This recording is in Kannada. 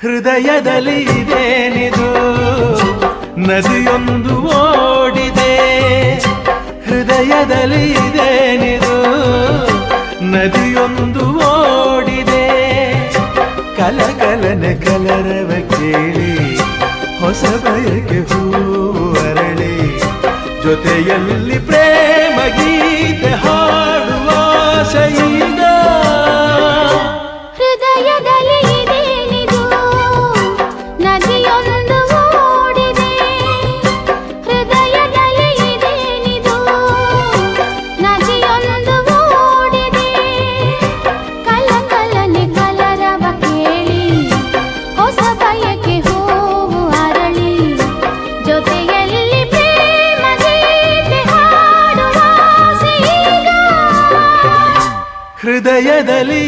ಹೃದಯದಲ್ಲಿ ಇದೇನಿದು ನದಿಯೊಂದು ಓಡಿದೆ. ಹೃದಯದಲ್ಲಿ ಇದೇನಿದು ನದಿಯೊಂದು ಓಡಿದೆ. ಕಲಕಲನೆ ಕಲರವ ಕೇಳಿ ಹೊಸ ಬಯಕೆ ಹೂವು ಅರಳಿ ಜೊತೆಯಲ್ಲಿ ಪ್ರೇಮ ಗೀತೆ ಹಾಡುವ ಆಸೆಯಿಂದ. ಹೃದಯದಲ್ಲಿ ಇದೇನಿದು ನದಿಯೊಂದು ಓಡಿದೆ. ಹೃದಯದಲ್ಲಿ ಇದೇನಿದು ನದಿಯೊಂದು ಓಡಿದೆ. ಕಲಕಲನೆ ಕಲರವ ಕೇಳಿ ಹೊಸ ಬಯಕೆ ಹೂವು ಅರಳಿ ಜೊತೆಯಲ್ಲಿ ಪ್ರೇಮ ಗೀತೆ ಹಾಡುವ ಆಸೆಯಿಂದ. ಹೃದಯದಲ್ಲಿ